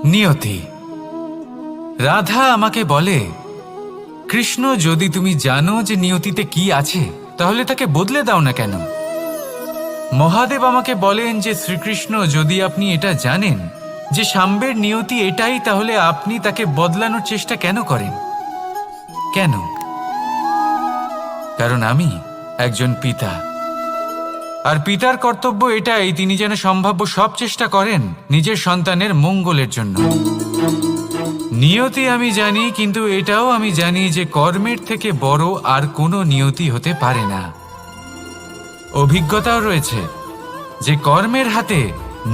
নিয়তি। রাধা আমাকে বলে, কৃষ্ণ, যদি তুমি জানো যে নিয়তিতে কি আছে তাহলে তাকে বদলে দাও না কেন? মহাদেব আমাকে বলেন যে শ্রীকৃষ্ণ, যদি আপনি এটা জানেন যে সাম্বের নিয়তি এটাই, তাহলে আপনি তাকে বদলানোর চেষ্টা কেন করেন? কেন? কারণ আমি একজন পিতা, আর পিতার কর্তব্য এটাই, তিনি যেন সম্ভাব্য সব চেষ্টা করেন নিজের সন্তানের মঙ্গলের জন্য। নিয়তি আমি জানি, কিন্তু এটাও আমি জানি যে কর্মের থেকে বড় আর কোনো নিয়তি হতে পারে না। অভিজ্ঞতাও রয়েছে যে কর্মের হাতে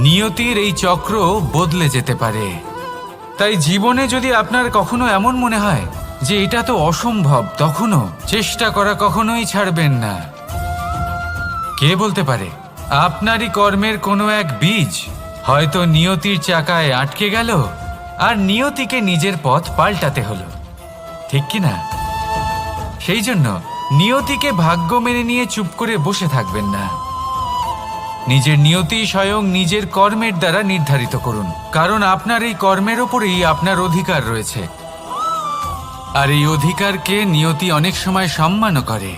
নিয়তির এই চক্র বদলে যেতে পারে। তাই জীবনে যদি আপনার কখনো এমন মনে হয় যে এটা তো অসম্ভব, তখনও চেষ্টা করা কখনোই ছাড়বেন না। কে বলতে পারে আপনারই কর্মের কোনো এক বীজ হয়তো নিয়তির চাকায় আটকে গেল আর নিয়তিকে নিজের পথ পাল্টাতে হলো, ঠিক কি না? সেই জন্য নিয়তিকে ভাগ্য মেনে নিয়ে চুপ করে বসে থাকবেন না। নিজের নিয়তি স্বয়ং নিজের কর্মের দ্বারা নির্ধারিত করুন, কারণ আপনার এই কর্মের ওপরেই আপনার অধিকার রয়েছে। আর এই অধিকারকে নিয়তি অনেক সময় সম্মানও করে।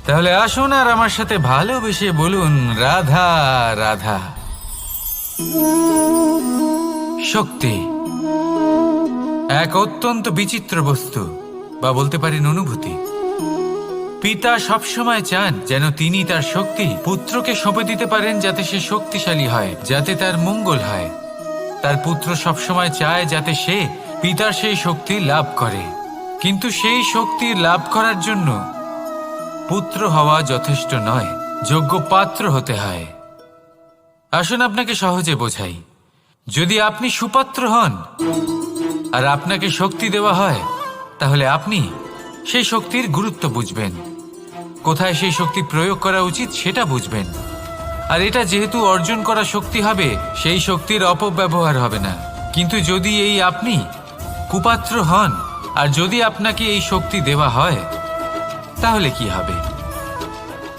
তাহলে আসুন আর আমার সাথে ভালোবেসে বলুন, রাধা রাধা। শক্তি এক অত্যন্ত বিচিত্র বস্তু, বা বলতে পারেন অনুভূতি। পিতা সবসময় চান যেন তিনি তার শক্তি পুত্রকে সঁপে দিতে পারেন, যাতে সে শক্তিশালী হয়, যাতে তার মঙ্গল হয়। তার পুত্র সবসময় চায় যাতে সে পিতার সেই শক্তি লাভ করে, কিন্তু সেই শক্তি লাভ করার জন্য পুত্র হওয়া যথেষ্ট নয়, যোগ্য পাত্র হতে হয়। আসুন আপনাকে সহজে বোঝাই। যদি আপনি সুপাত্র হন আর আপনাকে শক্তি দেওয়া হয়, তাহলে আপনি সেই শক্তির গুরুত্ব বুঝবেন, কোথায় সেই শক্তি প্রয়োগ করা উচিত সেটা বুঝবেন। আর এটা যেহেতু অর্জন করা শক্তি হবে, সেই শক্তির অপব্যবহার হবে না। কিন্তু যদি এই আপনি কুপাত্র হন আর যদি আপনাকে এই শক্তি দেওয়া হয়, তাহলে কি হবে?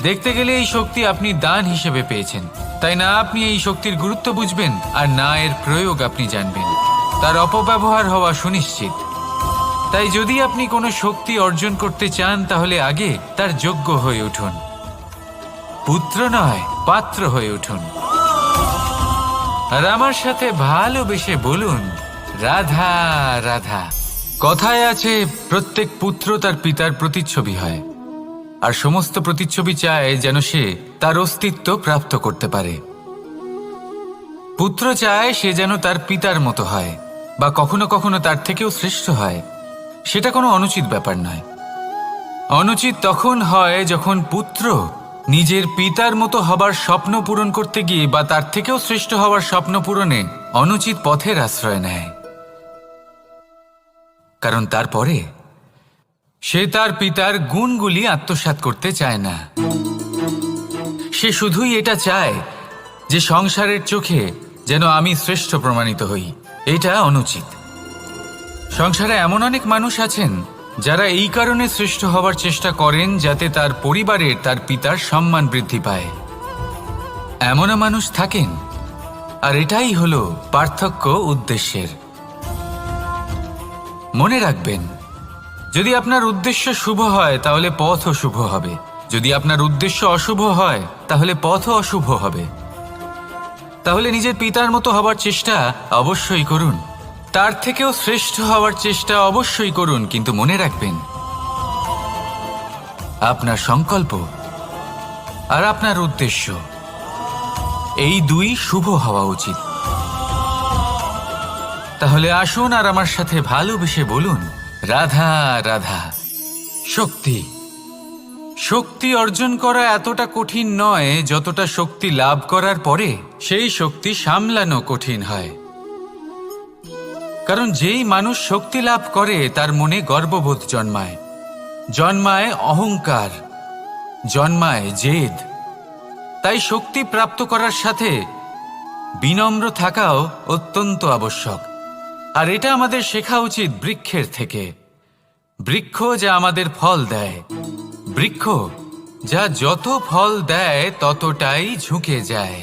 দেখতে গেলে এই শক্তি আপনি দান হিসেবে পেয়েছেন, তাই না আপনি এই শক্তির গুরুত্ব বুঝবেন আর না এর প্রয়োগ আপনি জানবেন। তার অপব্যবহার হওয়া সুনিশ্চিত। তাই যদি আপনি কোনো শক্তি অর্জন করতে চান, তাহলে আগে তার যোগ্য হয়ে উঠুন। পুত্র নয়, পাত্র হয়ে উঠুন। আর আমার সাথে ভালোবেসে বলুন, রাধা রাধা। কথায় আছে, প্রত্যেক পুত্র তার পিতার প্রতিচ্ছবি হয়, আর সমস্ত প্রতিচ্ছবি চায় যেন সে তার অস্তিত্ব প্রাপ্ত করতে পারে। পুত্র চায় সে যেন তার পিতার মতো হয়, বা কখনো কখনো তার থেকেও শ্রেষ্ঠ হয়। সেটা কোনো অনুচিত ব্যাপার নয়। অনুচিত তখন হয় যখন পুত্র নিজের পিতার মতো হবার স্বপ্ন পূরণ করতে গিয়ে বা তার থেকেও শ্রেষ্ঠ হওয়ার স্বপ্ন পূরণে অনুচিত পথের আশ্রয় নেয়। কারণ তারপরে সে তার পিতার গুণগুলি আত্মসাৎ করতে চায় না। সে শুধুই এটা চায় যে সংসারের চোখে যেন আমি শ্রেষ্ঠ প্রমাণিত হই। এটা অনুচিত। সংসারে এমন অনেক মানুষ আছেন যারা এই কারণে শ্রেষ্ঠ হবার চেষ্টা করেন যাতে তার পরিবারের তার পিতার সম্মান বৃদ্ধি পায়। এমনও মানুষ থাকেন, আর এটাই হলো পার্থক্য উদ্দেশ্যের। মনে রাখবেন, যদি আপনার উদ্দেশ্য শুভ হয় তাহলে পথও শুভ হবে, যদি আপনার উদ্দেশ্য অশুভ হয় তাহলে পথও অশুভ হবে। তাহলে নিজের পিতার মতো হবার চেষ্টা অবশ্যই করুন, তার থেকেও শ্রেষ্ঠ হওয়ার চেষ্টা অবশ্যই করুন, কিন্তু মনে রাখবেন আপনার সংকল্প আর আপনার উদ্দেশ্য এই দুই শুভ হওয়া উচিত। তাহলে আসুন আর আমার সাথে ভালোবেসে বলুন, রাধা রাধা। শক্তি শক্তি অর্জন করা এতটা কঠিন নয় যতটা শক্তি লাভ করার পরে সেই শক্তি সামলানো কঠিন হয়। কারণ যেই মানুষ শক্তি লাভ করে তার মনে গর্ববোধ জন্মায়, জন্মায় অহংকার, জন্মায় জেদ। তাই শক্তি প্রাপ্ত করার সাথে বিনম্র থাকাও অত্যন্ত আবশ্যক। আর এটা আমাদের শেখা উচিত বৃক্ষের থেকে। বৃক্ষ যা আমাদের ফল দেয়, বৃক্ষ যা যত ফল দেয় ততটাই ঝুঁকে যায়।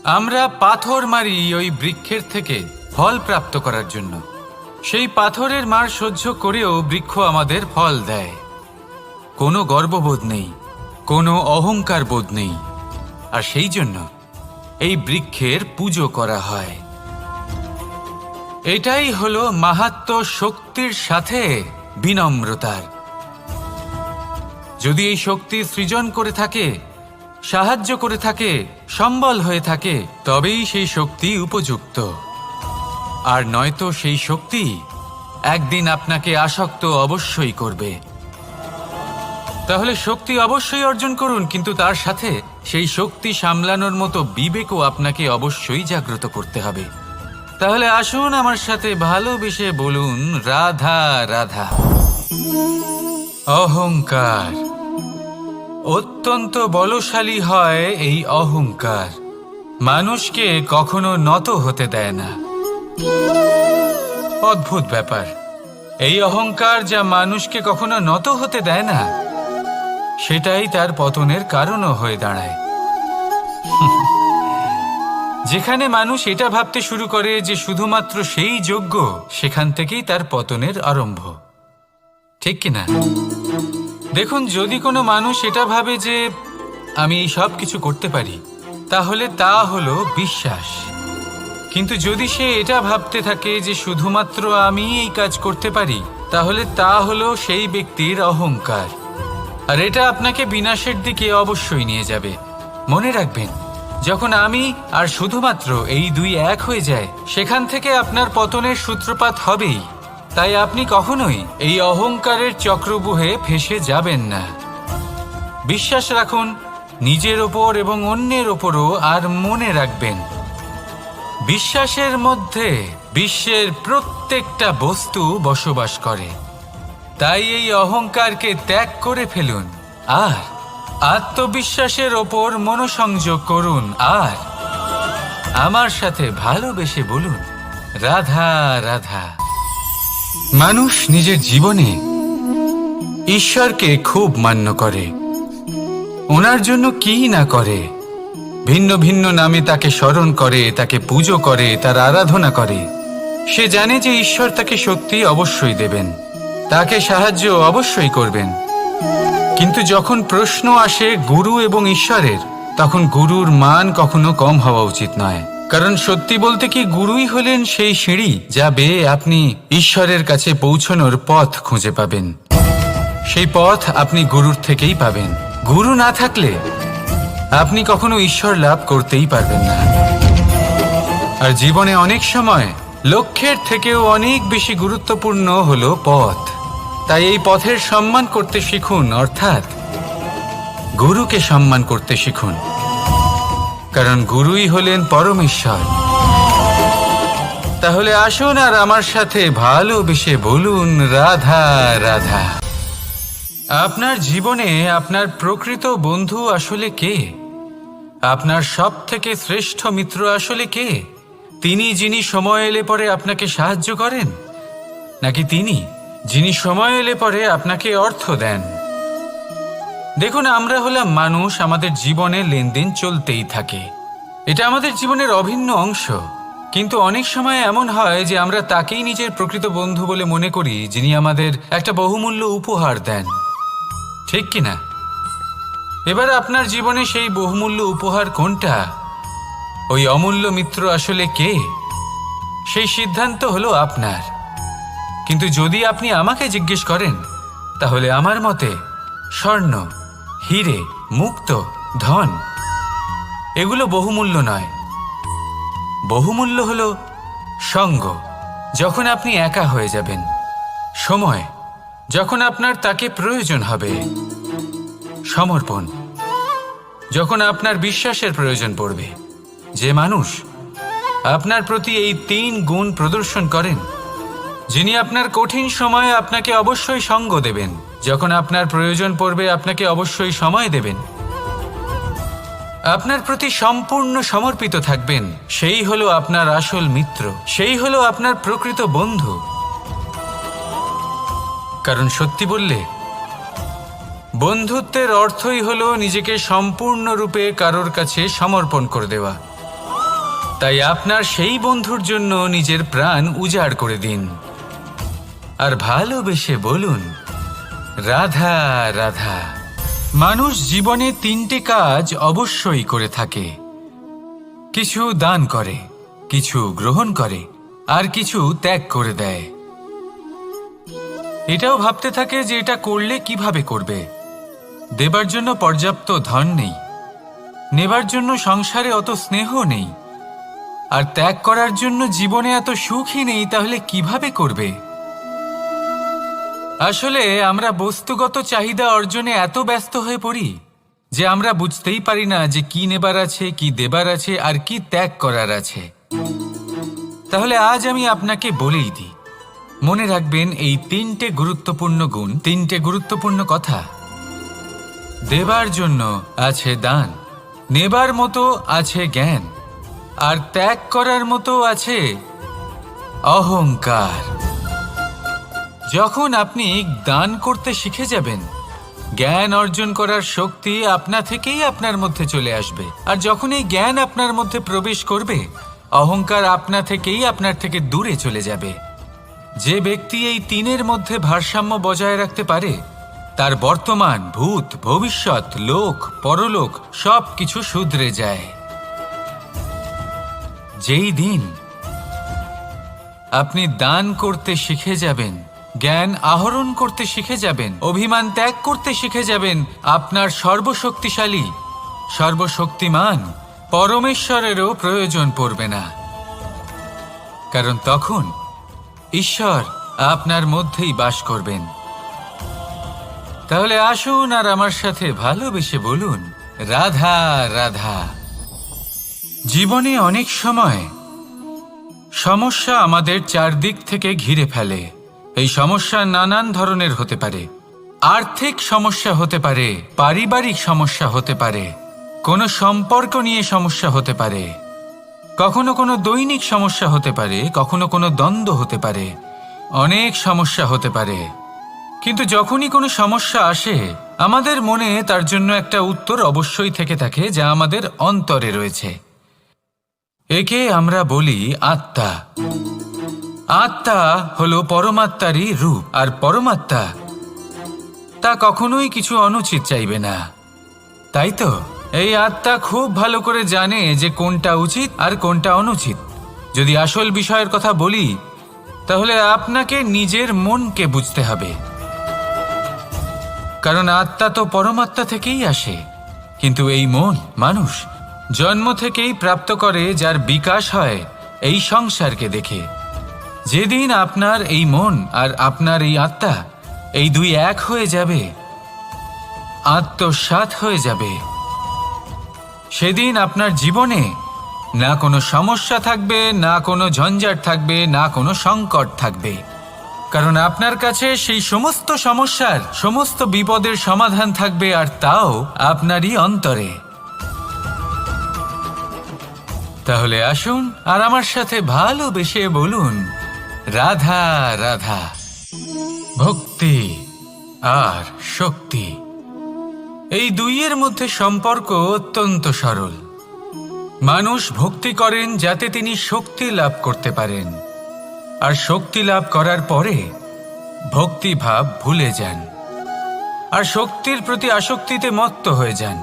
আমরা পাথর মারি ওই বৃক্ষের থেকে ফল প্রাপ্ত করার জন্য। সেই পাথরের মার সহ্য করেও বৃক্ষ আমাদের ফল দেয়। কোনো গর্ববোধ নেই, কোনো অহংকার বোধ নেই, আর সেই জন্য এই বৃক্ষের পুজো করা হয়। এটাই হলো মাহাত্ম্য শক্তির সাথে বিনম্রতার। যদি এই শক্তি সৃজন করে থাকে, সাহায্য করে থাকে, সম্বল হয়ে থাকে, তবেই সেই শক্তি উপযুক্ত। আর নয়তো সেই শক্তি একদিন আপনাকে আসক্ত অবশ্যই করবে। তাহলে শক্তি অবশ্যই অর্জন করুন, কিন্তু তার সাথে সেই শক্তি সামলানোর মতো বিবেকও আপনাকে অবশ্যই জাগ্রত করতে হবে। তাহলে আসুন আমার সাথে ভালোবেসে বলুন, রাধা রাধা। অহংকার অত্যন্ত বলশালী হয়। এই অহংকার মানুষকে কখনো নত হতে দেয় না। অদ্ভুত ব্যাপার, এই অহংকার যা মানুষকে কখনো নত হতে দেয় না, সেটাই তার পতনের কারণও হয়ে দাঁড়ায়। যেখানে মানুষ এটা ভাবতে শুরু করে যে শুধুমাত্র সেই যোগ্য, সেখান থেকেই তার পতনের আরম্ভ। ঠিক কিনা? দেখুন, যদি কোনো মানুষ এটা ভাবে যে আমি এই সব কিছু করতে পারি, তাহলে তা হলো বিশ্বাস। কিন্তু যদি সে এটা ভাবতে থাকে যে শুধুমাত্র আমি এই কাজ করতে পারি, তাহলে তা হলো সেই ব্যক্তির অহংকার। আর এটা আপনাকে বিনাশের দিকে অবশ্যই নিয়ে যাবে। মনে রাখবেন, যখন আমি আর শুধুমাত্র এই দুই এক হয়ে যায়, সেখান থেকে আপনার পতনের সূত্রপাত হবেই। তাই আপনি কখনোই এই অহংকারের চক্রব্যূহে ফেঁসে যাবেন না। বিশ্বাস রাখুন নিজের ওপর এবং অন্যের ওপরও। আর মনে রাখবেন, বিশ্বাসের মধ্যে বিশ্বের প্রত্যেকটা বস্তু বসবাস করে। তাই এই অহংকারকে ত্যাগ করে ফেলুন আর আত্মবিশ্বাসের ওপর মনোসংযোগ করুন। আর আমার সাথে ভালোবেসে বলুন, রাধা রাধা। মানুষ নিজের জীবনে ঈশ্বরকে খুব মান্য করে। ওনার জন্য কি না করে, ভিন্ন ভিন্ন নামে তাকে স্মরণ করে, তাকে পুজো করে, তার আরাধনা করে। সে জানে যে ঈশ্বর তাকে শক্তি অবশ্যই দেবেন, তাকে সাহায্য অবশ্যই করবেন। কিন্তু যখন প্রশ্ন আসে গুরু এবং ঈশ্বরের, তখন গুরুর মান কখনো কম হওয়া উচিত নয়। কারণ সত্যি বলতে কি, গুরুই হলেন সেই সিঁড়ি যা বেয়ে আপনি ঈশ্বরের কাছে পৌঁছানোর পথ খুঁজে পাবেন। সেই পথ আপনি গুরুর থেকেই পাবেন। গুরু না থাকলে আপনি কখনো ঈশ্বর লাভ করতেই পারবেন না। আর জীবনে অনেক সময় লক্ষ্যের থেকেও অনেক বেশি গুরুত্বপূর্ণ হলো পথ। তাই এই পথের সম্মান করতে শিখুন, অর্থাৎ গুরুকে সম্মান করতে শিখুন। কারণ গুরুই হলেন পরমেশ্বর। তাহলে আসুন আর আমার সাথে ভালোবেসে বলুন, রাধা রাধা। আপনার জীবনে আপনার প্রকৃত বন্ধু আসলে কে? আপনার সব থেকে শ্রেষ্ঠ মিত্র আসলে কে? তিনি যিনি সময় এলে পরে আপনাকে সাহায্য করেন, নাকি তিনি যিনি সময় এলে পরে আপনাকে অর্থ দেন? দেখুন, আমরা হলাম মানুষ, আমাদের জীবনে লেনদেন চলতেই থাকে। এটা আমাদের জীবনের অভিন্ন অংশ। কিন্তু অনেক সময় এমন হয় যে আমরা তাকেই নিজের প্রকৃত বন্ধু বলে মনে করি, যিনি আমাদের একটা বহুমূল্য উপহার দেন। ঠিক কিনা? এবার আপনার জীবনে সেই বহুমূল্য উপহার কোনটা, ওই অমূল্য মিত্র আসলে কে, সেই সিদ্ধান্ত হলো আপনার। কিন্তু যদি আপনি আমাকে জিজ্ঞেস করেন, তাহলে আমার মতে স্বর্ণ, হিরে, মুক্ত, ধন এগুলো বহুমূল্য নয়। বহুমূল্য হলো সঙ্গ, যখন আপনি একা হয়ে যাবেন, সময়, যখন আপনার তাকে প্রয়োজন হবে, সমর্পণ, যখন আপনার বিশ্বাসের প্রয়োজন পড়বে। যে মানুষ আপনার প্রতি এই 3 গুণ প্রদর্শন করেন, যিনি আপনার কঠিন সময়ে আপনাকে অবশ্যই সঙ্গ দেবেন, যখন আপনার প্রয়োজন পড়বে আপনাকে অবশ্যই সময় দেবেন, আপনার প্রতি সম্পূর্ণ সমর্পিত থাকবেন, সেই হলো আপনার আসল মিত্র, সেই হলো আপনার প্রকৃত বন্ধু। কারণ সত্যি বললে, বন্ধুত্বের অর্থই হলো নিজেকে সম্পূর্ণরূপে কারোর কাছে সমর্পণ করে দেওয়া। তাই আপনার সেই বন্ধুর জন্য নিজের প্রাণ উজাড় করে দিন আর ভালোবেসে বলুন, রাধা রাধা। মানুষ জীবনে 3টে কাজ অবশ্যই করে থাকে, কিছু দান করে, কিছু গ্রহণ করে, আর কিছু ত্যাগ করে দেয়। এটাও ভাবতে থাকে যে এটা করলে কিভাবে করবে। দেবার জন্য পর্যাপ্ত ধন নেই, নেবার জন্য সংসারে অত স্নেহ নেই, আর ত্যাগ করার জন্য জীবনে এত সুখই নেই, তাহলে কিভাবে করবে? আসলে আমরা বস্তুগত চাহিদা অর্জনে এত ব্যস্ত হয়ে পড়ি যে আমরা বুঝতেই পারি না যে কি নেবার আছে, কি দেবার আছে, আর কি ত্যাগ করার আছে। তাহলে আজ আমি আপনাকে বলেই দিই, মনে রাখবেন এই 3টে গুরুত্বপূর্ণ গুণ, 3টে গুরুত্বপূর্ণ কথা। দেবার জন্য আছে দান, নেবার মতো আছে জ্ঞান, আর ত্যাগ করার মতো আছে অহংকার। যখন আপনি দান করতে শিখে যাবেন, জ্ঞান অর্জন করার শক্তি আপনা থেকেই আপনার মধ্যে চলে আসবে। আর যখন এই জ্ঞান আপনার মধ্যে প্রবেশ করবে, অহংকার আপনা থেকেই আপনার থেকে দূরে চলে যাবে। যে ব্যক্তি এই 3-এর মধ্যে ভারসাম্য বজায় রাখতে পারে, তার বর্তমান, ভূত, ভবিষ্যৎ, লোক, পরলোক সব কিছু শুধরে যায়। যেই দিন আপনি দান করতে শিখে যাবেন, জ্ঞান আহরণ করতে শিখে যাবেন, অভিমান ত্যাগ করতে শিখে যাবেন, আপনার সর্বশক্তিশালী, সর্বশক্তিমান পরমেশ্বরেরও প্রয়োজন পড়বে না। কারণ তখন ঈশ্বর আপনার মধ্যেই বাস করবেন। তাহলে আসুন আর আমার সাথে ভালোবেসে বলুন, রাধা রাধা। জীবনে অনেক সময় সমস্যা আমাদের চারদিক থেকে ঘিরে ফেলে। এই সমস্যা নানান ধরনের হতে পারে। আর্থিক সমস্যা হতে পারে, পারিবারিক সমস্যা হতে পারে, কোনো সম্পর্ক নিয়ে সমস্যা হতে পারে, কখনো কোনো দৈনিক সমস্যা হতে পারে, কখনো কোনো দ্বন্দ্ব হতে পারে, অনেক সমস্যা হতে পারে। কিন্তু যখনই কোনো সমস্যা আসে, আমাদের মনে তার জন্য একটা উত্তর অবশ্যই থেকে থাকে, যা আমাদের অন্তরে রয়েছে। একে আমরা বলি আত্মা। আত্মা হলো পরমাত্মারই রূপ, আর পরমাত্মা তা কখনোই কিছু অনুচিত চাইবে না, তাই তো? এই আত্মা খুব ভালো করে জানে যে কোনটা উচিত আর কোনটা অনুচিত। যদি আসল বিষয়ের কথা বলি, তাহলে আপনাকে নিজের মনকে বুঝতে হবে। কারণ আত্মা তো পরমাত্মা থেকেই আসে, কিন্তু এই মন মানুষ জন্ম থেকেই প্রাপ্ত করে, যার বিকাশ হয় এই সংসারকে দেখে। যেদিন আপনার এই মন আর আপনার এই আত্মা, এই দুই এক হয়ে যাবে, আত্মসাৎ হয়ে যাবে, সেদিন আপনার জীবনে না কোনো সমস্যা থাকবে, না কোনো ঝঞ্ঝাট থাকবে, না কোনো সংকট থাকবে। কারণ আপনার কাছে সেই সমস্ত সমস্যার, সমস্ত বিপদের সমাধান থাকবে, আর তাও আপনারই অন্তরে। তাহলে আসুন আর আমার সাথে ভালোবেসে বলুন, রাধা রাধা। ভক্তি আর শক্তি, এই দুইয়ের মধ্যে সম্পর্ক অত্যন্ত সরল। মানুষ ভক্তি করেন যাতে তিনি শক্তি লাভ করতে পারেন, আর শক্তি লাভ করার পরে ভক্তিভাব ভুলে যান, আর শক্তির প্রতি আসক্তিতে মত্ত হয়ে যান,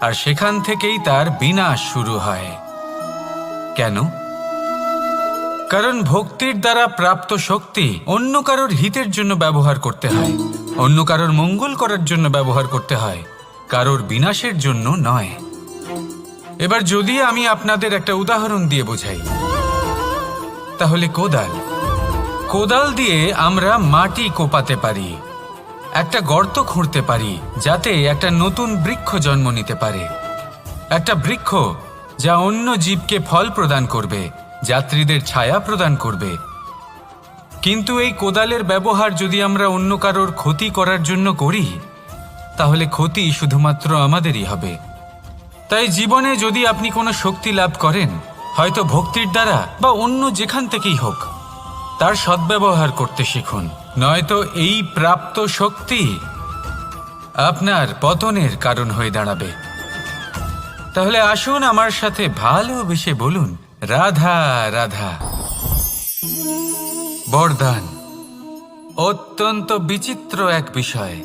আর সেখান থেকেই তার বিনাশ শুরু হয়। কেন? কারণ ভক্তির দ্বারা প্রাপ্ত শক্তি অন্য কারোর হিতের জন্য ব্যবহার করতে হয়, অন্য কারোর মঙ্গল করার জন্য ব্যবহার করতে হয়, কারোর বিনাশের জন্য নয়। এবার যদি আমি আপনাদের একটা উদাহরণ দিয়ে বোঝাই, তাহলে কোদাল দিয়ে আমরা মাটি কোপাতে পারি, একটা গর্ত খুঁড়তে পারি, যাতে একটা নতুন বৃক্ষ জন্ম নিতে পারে। একটা বৃক্ষ যা অন্য জীবকে ফল প্রদান করবে, যাত্রীদের ছায়া প্রদান করবে। কিন্তু এই কোদালের ব্যবহার যদি আমরা অন্য কারোর ক্ষতি করার জন্য করি, তাহলে ক্ষতি শুধুমাত্র আমাদেরই হবে। তাই জীবনে যদি আপনি কোনো শক্তি লাভ করেন, হয়তো ভক্তির দ্বারা বা অন্য যেখান থেকেই হোক, তার সদ্ব্যবহার করতে শিখুন, নয়তো এই প্রাপ্ত শক্তি আপনার পতনের কারণ হয়ে দাঁড়াবে। তাহলে আসুন আমার সাথে ভালোবেসে বলুন, রাধা রাধা। বরদান অত্যন্ত বিচিত্র এক বিষয়,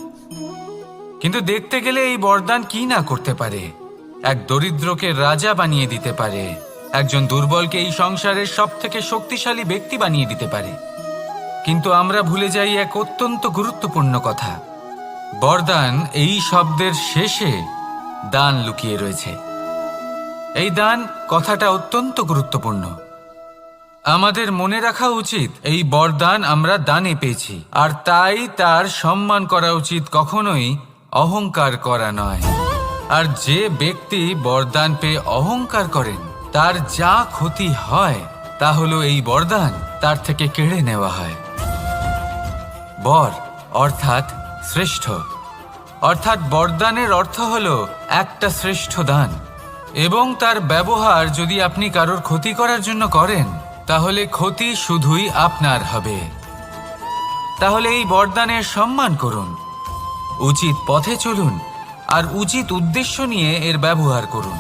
কিন্তু দেখতে গেলে এই বরদান কি না করতে পারে। এক দরিদ্রকে রাজা বানিয়ে দিতে পারে, একজন দুর্বলকে এই সংসারের সব থেকে শক্তিশালী ব্যক্তি বানিয়ে দিতে পারে। কিন্তু আমরা ভুলে যাই এক অত্যন্ত গুরুত্বপূর্ণ কথা। বরদান এই শব্দের শেষে দান লুকিয়ে রয়েছে। এই দান কথাটা অত্যন্ত গুরুত্বপূর্ণ। আমাদের মনে রাখা উচিত এই বরদান আমরা দানে পেয়েছি, আর তাই তার সম্মান করা উচিত, কখনোই অহংকার করা নয়। আর যে ব্যক্তি বরদান পেয়ে অহংকার করেন তার যা ক্ষতি হয় তা হলো এই বরদান তার থেকে কেড়ে নেওয়া হয়। বর অর্থাৎ শ্রেষ্ঠ, অর্থাৎ বরদানের অর্থ হলো একটা শ্রেষ্ঠ দান, এবং তার ব্যবহার যদি আপনি কারোর ক্ষতি করার জন্য করেন তাহলে ক্ষতি শুধুই আপনার হবে। তাহলে এই বরদানের সম্মান করুন, উচিত পথে চলুন, আর উচিত উদ্দেশ্য নিয়ে এর ব্যবহার করুন,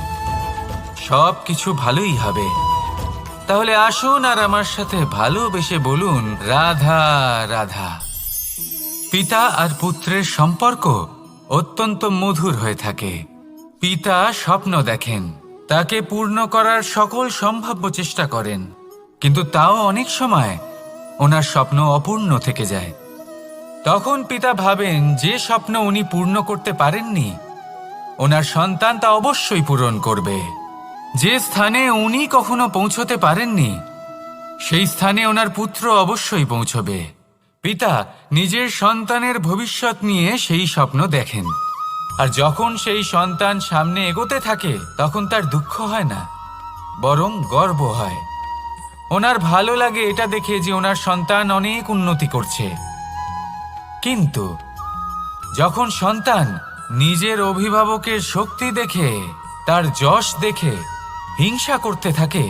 সব কিছু ভালোই হবে। তাহলে আসুন আর আমার সাথে ভালোবেসে বলুন রাধা রাধা। পিতা আর পুত্রের সম্পর্ক অত্যন্ত মধুর হয়ে থাকে। পিতা স্বপ্ন দেখেন, তাকে পূর্ণ করার সকল সম্ভাব্য চেষ্টা করেন, কিন্তু তাও অনেক সময় ওনার স্বপ্ন অপূর্ণ থেকে যায়। তখন পিতা ভাবেন যে স্বপ্ন উনি পূর্ণ করতে পারেননি ওনার সন্তান তা অবশ্যই পূরণ করবে। যে স্থানে উনি কখনো পৌঁছতে পারেননি সেই স্থানে ওনার পুত্র অবশ্যই পৌঁছবে। পিতা নিজের সন্তানের ভবিষ্যৎ নিয়ে সেই স্বপ্ন দেখেন, আর যখন সেই সন্তান সামনে এগোতে থাকে তখন তার দুঃখ হয় না, বরং গর্ব হয়। ওনার ভালো লাগে এটা দেখে যে ওনার সন্তান অনেক উন্নতি করছে। কিন্তু যখন সন্তান নিজের অভিভাবকের শক্তি দেখে, তার যশ দেখে হিংসা করতে থাকে,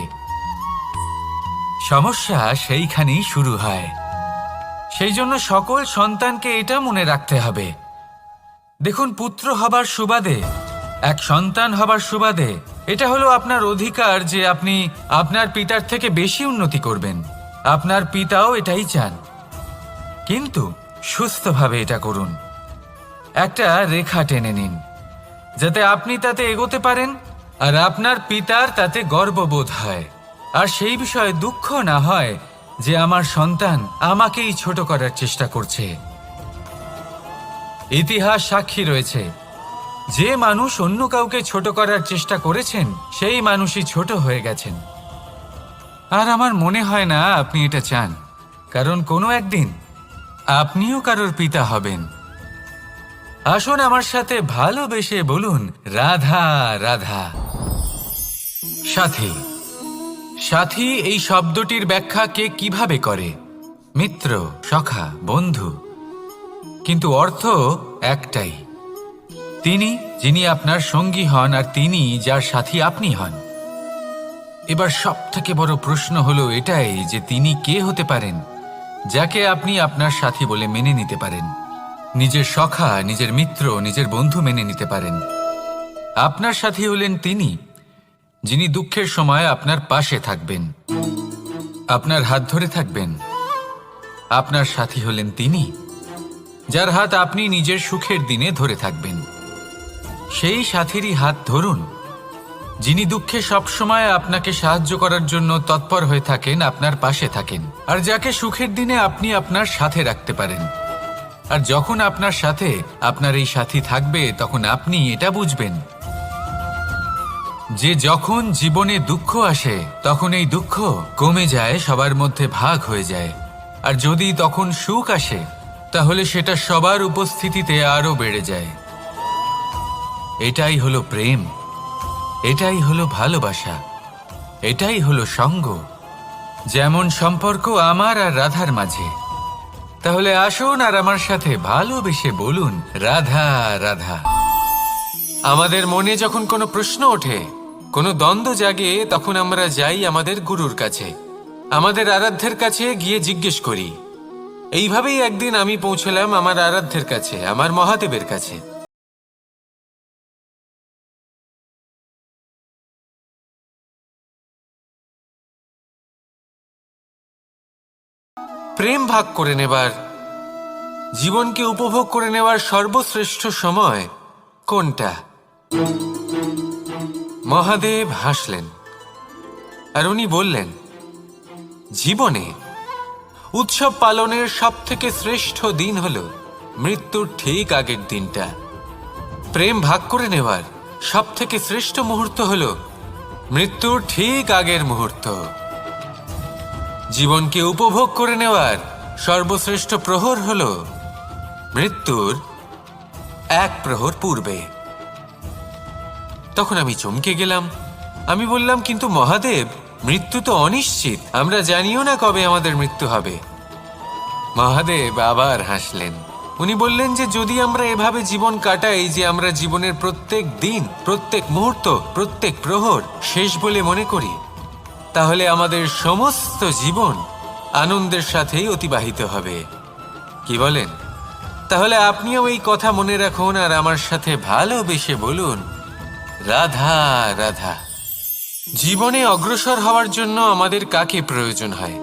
সমস্যা সেইখানেই শুরু হয়। সেই জন্য সকল সন্তানকে এটা মনে রাখতে হবে, দেখুন, পুত্র হবার সুবাদে, এক সন্তান হবার সুবাদে এটা হলো আপনার অধিকার যে আপনি আপনার পিতার থেকে বেশি উন্নতি করবেন। আপনার পিতাও এটাই চান, কিন্তু সুস্থভাবে এটা করুন। একটা রেখা টেনে নিন যাতে আপনি তাতে এগোতে পারেন আর আপনার পিতার তাতে গর্ববোধ হয়, আর সেই বিষয়ে দুঃখ না হয় যে আমার সন্তান আমাকেই ছোট করার চেষ্টা করছে। ইতিহাস সাক্ষী রয়েছে, যে মানুষ অন্য কাউকে ছোট করার চেষ্টা করেছেন সেই মানুষই ছোট হয়ে গেছেন। আর আমার মনে হয় না আপনি এটা চান, কারণ কোনো একদিন আপনিও কারোর পিতা হবেন। আসুন আমার সাথে ভালোবেসে বলুন রাধা রাধা। সাথী, সাথী এই শব্দটির ব্যাখ্যা কে কিভাবে করে? মিত্র, সখা, বন্ধু, কিন্তু অর্থ একটাই। তিনি যিনি আপনার সঙ্গী হন আর তিনি যার সাথী আপনি হন। এবার সব থেকে বড় প্রশ্ন হলো এটাই যে তিনি কে হতে পারেন যাকে আপনি আপনার সাথী বলে মেনে নিতে পারেন, নিজের সখা, নিজের মিত্র, নিজের বন্ধু মেনে নিতে পারেন। আপনার সাথী হলেন তিনি যিনি দুঃখের সময় আপনার পাশে থাকবেন, আপনার হাত ধরে থাকবেন। আপনার সাথী হলেন তিনি যার হাত আপনি নিজের সুখের দিনে ধরে থাকবেন। সেই সাথীরই হাত ধরুন যিনি দুঃখে সবসময় আপনাকে সাহায্য করার জন্য তৎপর হয়ে থাকেন, আপনার পাশে থাকেন, আর যাকে সুখের দিনে আপনি আপনার সাথে রাখতে পারেন। আর যখন আপনার সাথে আপনার এই সাথী থাকবে তখন আপনি এটা বুঝবেন যে যখন জীবনে দুঃখ আসে তখন এই দুঃখ কমে যায়, সবার মধ্যে ভাগ হয়ে যায়। আর যদি তখন সুখ আসে তাহলে সেটা সবার উপস্থিতিতে আরো বেড়ে যায়। এটাই হলো প্রেম, এটাই হলো ভালোবাসা, এটাই হলো সঙ্গ, যেমন সম্পর্ক আমার আর রাধার মাঝে। তাহলে আসুন আর আমার সাথে ভালোবেসে বলুন রাধা রাধা। আমাদের মনে যখন কোনো প্রশ্ন ওঠে, কোনো দ্বন্দ্ব জাগে, তখন আমরা যাই আমাদের গুরুর কাছে, আমাদের আরাধ্যের কাছে গিয়ে জিজ্ঞেস করি। এইভাবেই একদিন আমি পৌঁছলাম আমার আরাধ্যের কাছে, আমার মহাদেবের কাছে। ভাগ করে নেবার, জীবনকে উপভোগ করে নেওয়ার সর্বশ্রেষ্ঠ সময় কোনটা? মহাদেব হাসলেন আর উনি বললেন, জীবনে উৎসব পালনের সবথেকে শ্রেষ্ঠ দিন হল মৃত্যুর ঠিক আগের দিনটা। প্রেম ভাগ করে নেওয়ার সবথেকে শ্রেষ্ঠ মুহূর্ত হল মৃত্যুর ঠিক আগের মুহূর্ত। জীবনকে উপভোগ করে নেওয়ার সর্বশ্রেষ্ঠ প্রহর হল মৃত্যুর এক প্রহর পূর্বে। তখন আমি চমকে গেলাম। আমি বললাম, কিন্তু মহাদেব, মৃত্যু তো অনিশ্চিত, আমরা জানিও না কবে আমাদের মৃত্যু হবে। মহাদেব আবার হাসলেন। উনি বললেন যে যদি আমরা এভাবে জীবন কাটাই যে আমরা জীবনের প্রত্যেক দিন, প্রত্যেক মুহূর্ত, প্রত্যেক প্রহর শেষ বলে মনে করি, তাহলে আমাদের সমস্ত জীবন আনন্দের সাথেই অতিবাহিত হবে। কি বলেন? তাহলে আপনিও এই কথা মনে রাখুন আর আমার সাথে ভালোবেসে বলুন, রাধা রাধা। জীবনে অগ্রসর হওয়ার জন্য আমাদের কাকে প্রয়োজন হয়?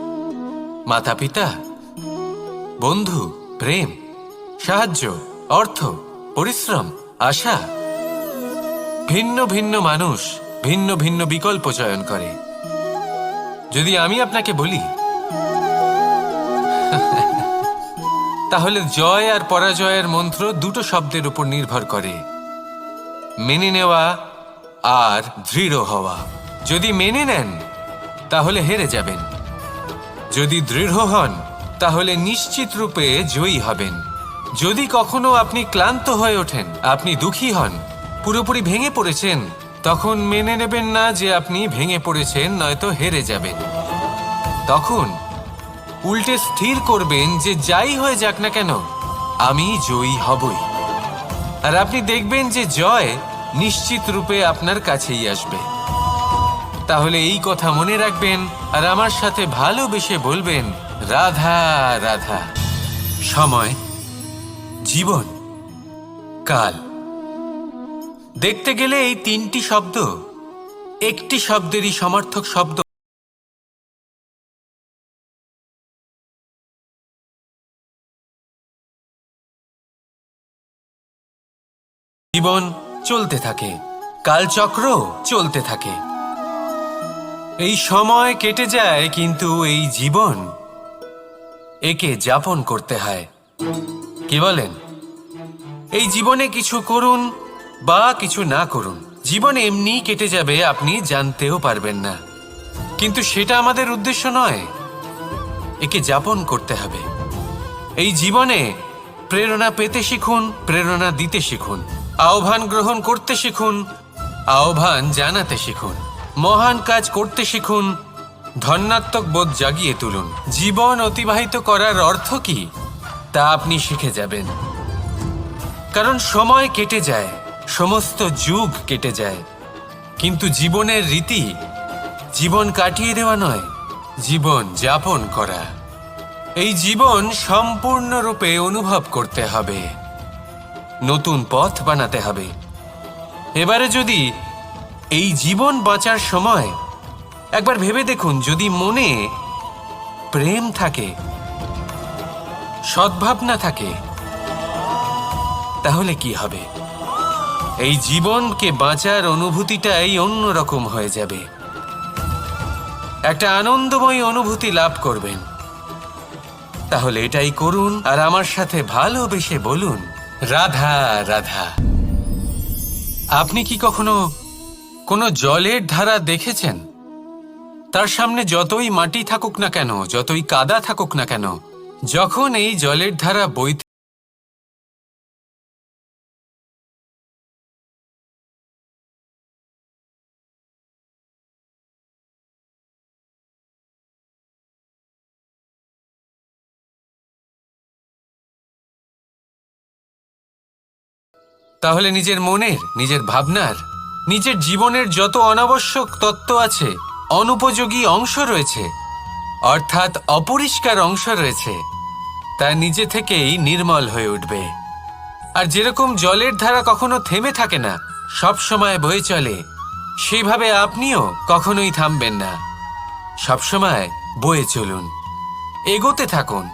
মাতা পিতা, বন্ধু, প্রেম, সাহায্য, অর্থ, পরিশ্রম, আশা। ভিন্ন ভিন্ন মানুষ ভিন্ন ভিন্ন বিকল্প চয়ন করে। যদি আমি আপনাকে বলি, তাহলে জয় আর পরাজয়ের মন্ত্র দুটো শব্দের উপর নির্ভর করে, মেনে নেওয়া আর দৃঢ় হওয়া। যদি মেনে নেন তাহলে হেরে যাবেন, যদি দৃঢ় হন তাহলে নিশ্চিত রূপে জয়ী হবেন। যদি কখনো আপনি ক্লান্ত হয়ে ওঠেন, আপনি দুঃখী হন, পুরোপুরি ভেঙে পড়েছেন, তখন মেনে নেবেন না যে আপনি ভেঙে পড়েছেন, নয়তো হেরে যাবেন। তখন উল্টে স্থির করবেন যে যাই হয়ে যাক না কেন, আমি জয়ী হবই। আর আপনি দেখবেন যে জয় নিশ্চিত রূপে আপনার কাছেই আসবে। তাহলে এই কথা মনে রাখবেন আর আমার সাথে ভালোবেসে বলবেন, রাধা রাধা। সময়, জীবন, কাল। দেখতে গেলে এই তিনটি শব্দ একটি শব্দেরই সমার্থক শব্দ। জীবন চলতে থাকে, কালচক্র চলতে থাকে। এই সময় কেটে যায়, কিন্তু এই জীবন, একে যাপন করতে হয়। কি বলেন? এই জীবনে কিছু করুন বা কিছু না করুন, জীবন এমনি কেটে যাবে, আপনি জানতেও পারবেন না। কিন্তু সেটা আমাদের উদ্দেশ্য নয়, একে যাপন করতে হবে। এই জীবনে প্রেরণা পেতে শিখুন, প্রেরণা দিতে শিখুন, আহ্বান গ্রহণ করতে শিখুন, আহ্বান জানাতে শিখুন, মহান কাজ করতে শিখুন, ধন্যাত্মক বোধ জাগিয়ে তুলুন। জীবন অতিবাহিত করার অর্থ কি তা আপনি শিখে যাবেন। কারণ সময় কেটে যায়, সমস্ত যুগ কেটে যায়, কিন্তু জীবনের রীতি জীবন কাটিয়ে দেওয়া নয়, জীবন যাপন করা। এই জীবন সম্পূর্ণরূপে অনুভব করতে হবে, নতুন পথ বানাতে হবে। এবারে যদি এই জীবন বাঁচার সময় একবার ভেবে দেখুন, যদি মনে প্রেম থাকে, সদ্ভাবনা থাকে, তাহলে কি হবে? এই জীবনকে বাঁচার অনুভূতিটাই অন্যরকম হয়ে যাবে, একটা আনন্দময় অনুভূতি লাভ করবেন। তাহলে এটাই করুন আর আমার সাথে ভালোবেসে বলুন, রাধা রাধা। আপনি কি কখনো কোনো জলের ধারা দেখেছেন? তার সামনে যতই মাটি থাকুক না কেন, যতই কাদা থাকুক না কেন, যখন এই জলের ধারা বইতে তাহলে নিজের মনের, নিজের ভাবনার, নিজের জীবনের যত অনাবশ্যক তত্ত্ব আছে, অনুপযোগী অংশ রয়েছে, অর্থাৎ অপরিষ্কার অংশ রয়েছে, তা নিজে থেকেই নির্মল হয়ে উঠবে। আর যেরকম জলের ধারা কখনো থেমে থাকে না, সব সময় বয়ে চলে, সেইভাবে আপনিও কখনোই থামবেন না, সবসময় বয়ে চলুন, এগোতে থাকুন,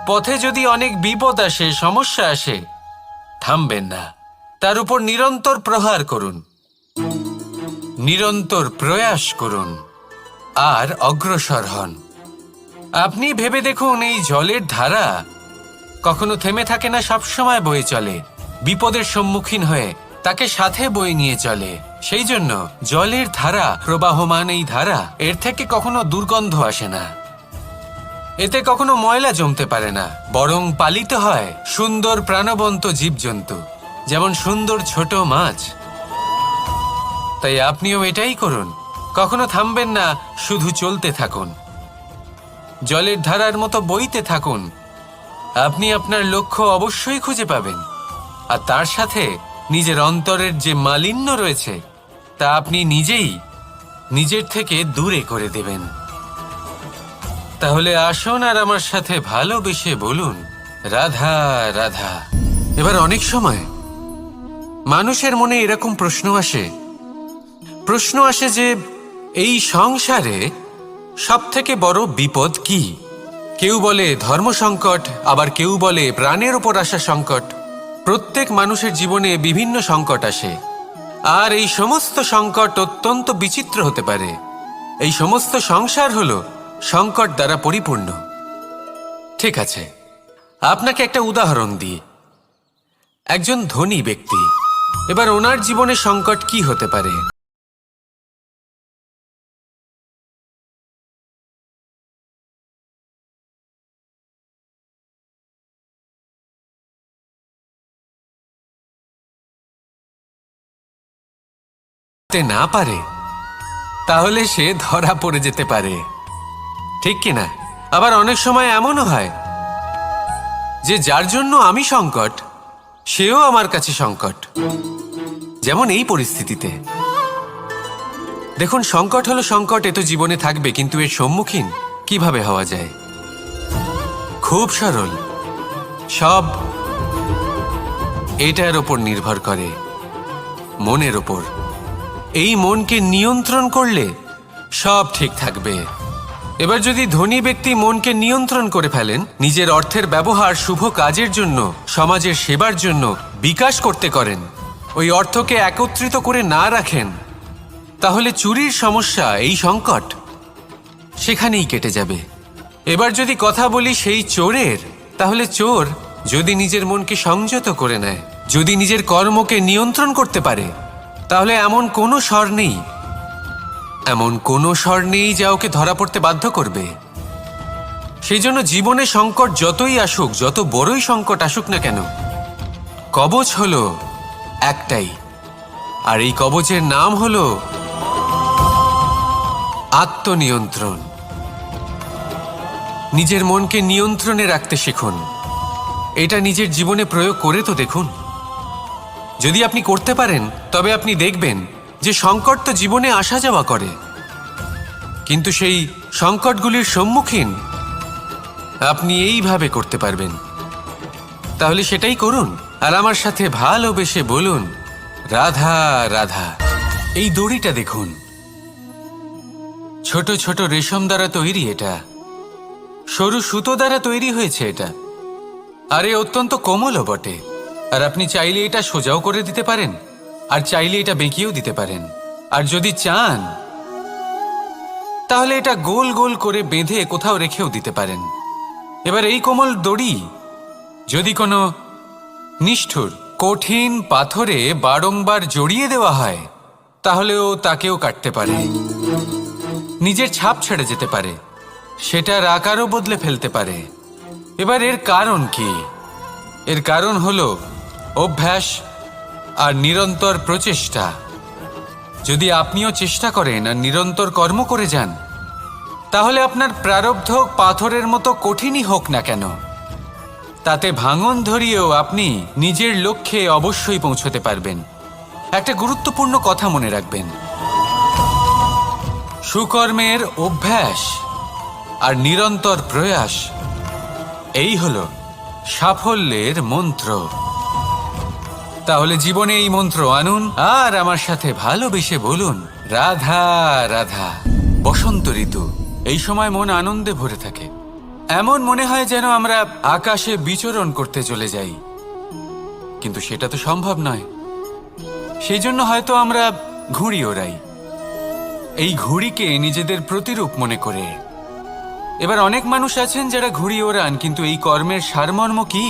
পথে যদি অনেক বিপদ আসে, সমস্যা আসে, থামবেন না, তার উপর নিরন্তর প্রহার করুন, নিরন্তর প্রয়াস করুন আর অগ্রসর হন। আপনি ভেবে দেখুন, এই জলের ধারা কখনো থেমে থাকে না, সবসময় বয়ে চলে, বিপদের সম্মুখীন হয়ে তাকে সাথে বয়ে নিয়ে চলে। সেই জন্য জলের ধারা, প্রবাহমান এই ধারা, এর থেকে কখনো দুর্গন্ধ আসে না, এতে কখনো ময়লা জমতে পারে না, বরং পালিত হয় সুন্দর প্রাণবন্ত জীবজন্তু, যেমন সুন্দর ছোট মাছ। তাই আপনিও এটাই করুন, কখনো থামবেন না, শুধু চলতে থাকুন, জলের ধারার মতো বইতে থাকুন। আপনি আপনার লক্ষ্য অবশ্যই খুঁজে পাবেন, আর তার সাথে নিজের অন্তরের যে মালিন্য রয়েছে তা আপনি নিজেই নিজের থেকে দূরে করে দেবেন। তাহলে আসুন আর আমার সাথে ভালোবেসে বলুন, রাধা রাধা। এবার অনেক সময় মানুষের মনে এরকম প্রশ্ন আসে যে এই সংসারে সবথেকে বড় বিপদ কি? কেউ বলে ধর্ম সংকট, আবার কেউ বলে প্রাণের ওপর আসা সংকট। প্রত্যেক মানুষের জীবনে বিভিন্ন সংকট আসে, আর এই সমস্ত সংকট অত্যন্ত বিচিত্র হতে পারে। এই সমস্ত সংসার হলো সংকট দ্বারা পরিপূর্ণ। ঠিক আছে, আপনাকে একটা উদাহরণ দিই। একজন ধনী ব্যক্তি, এবার ওনার জীবনে সংকট কি হতে পারে? না পারে, তাহলে সে ধরা পড়ে যেতে পারে, ঠিক কিনা? আবার অনেক সময় এমনও হয় যে যার জন্য আমি সংকট, সেও আমার কাছে সংকট। যেমন এই পরিস্থিতিতে দেখুন, সংকট হলো সংকট, এ তো জীবনে থাকবে, কিন্তু এর সম্মুখীন কিভাবে হওয়া যায়? খুব সরল, সব এটার ওপর নির্ভর করে, মনের ওপর। এই মনকে নিয়ন্ত্রণ করলে সব ঠিক থাকবে। এবার যদি ধনী ব্যক্তি মনকে নিয়ন্ত্রণ করে ফেলেন, নিজের অর্থের ব্যবহার শুভ কাজের জন্য, সমাজের সেবার জন্য বিকাশ করতে করেন, ওই অর্থকে একত্রিত করে না রাখেন, তাহলে চুরির সমস্যা, এই সংকট সেখানেই কেটে যাবে। এবার যদি কথা বলি সেই চোরের, তাহলে চোর যদি নিজের মনকে সংযত করে নেয়, যদি নিজের কর্মকে নিয়ন্ত্রণ করতে পারে, তাহলে এমন কোনো স্বর নেই যা ওকে ধরা পড়তে বাধ্য করবে। সেই জন্য জীবনে সংকট যতই আসুক, যত বড়ই সংকট আসুক না কেন, কবচ হলো একটাই, আর এই কবচের নাম হলো আত্মনিয়ন্ত্রণ। নিজের মনকে নিয়ন্ত্রণে রাখতে শিখুন। এটা নিজের জীবনে প্রয়োগ করে তো দেখুন। যদি আপনি করতে পারেন, তবে আপনি দেখবেন যে সংকট তো জীবনে আসা যাওয়া করে, কিন্তু সেই সংকটগুলির সম্মুখীন আপনি এইভাবে করতে পারবেন। তাহলে সেটাই করুন, আর আমার সাথে ভালোবেসে বলুন, রাধা রাধা। এই দড়িটা দেখুন, ছোট ছোট রেশম দ্বারা তৈরি, এটা সরু সুতো দ্বারা তৈরি হয়েছে এটা, আর এ অত্যন্ত কোমলও বটে। আর আপনি চাইলে এটা সোজাও করে দিতে পারেন, আর চাইলে এটা বেঁকিয়েও দিতে পারেন, আর যদি চান তাহলে এটা গোল গোল করে বেঁধে কোথাও রেখেও দিতে পারেন। এবার এই কোমল দড়ি যদি কোনো নিষ্ঠুর কঠিন পাথরে বারংবার জড়িয়ে দেওয়া হয়, তাহলেও তাকেও কাটতে পারে, নিজের ছাপ ছেড়ে যেতে পারে, সেটার আকারও বদলে ফেলতে পারে। এবার এর কারণ কি? এর কারণ হলো অভ্যাস আর নিরন্তর প্রচেষ্টা। যদি আপনিও চেষ্টা করেন আর নিরন্তর কর্ম করে যান, তাহলে আপনার প্রারব্ধ পাথরের মতো কঠিনই হোক না কেন, তাতে ভাঙন ধরিয়েও আপনি নিজের লক্ষ্যে অবশ্যই পৌঁছতে পারবেন। একটা গুরুত্বপূর্ণ কথা মনে রাখবেন, সুকর্মের অভ্যাস আর নিরন্তর প্রয়াস, এই হলো সাফল্যের মন্ত্র। তাহলে জীবনে এই মন্ত্র আনুন, আর আমার সাথে ভালোবেসে বলুন, রাধা রাধা। বসন্ত ঋতু, এই সময় মন আনন্দে ভরে থাকে, এমন মনে হয় যেন আমরা আকাশে বিচরণ করতে চলে যাই, কিন্তু সেটা তো সম্ভব নয়। সেই জন্য হয়তো আমরা ঘুড়ি ওড়াই, এই ঘুড়িকে নিজেদের প্রতিরূপ মনে করে। এবার অনেক মানুষ আছেন যারা ঘুড়ি ওড়ান, কিন্তু এই কর্মের সারমর্ম কি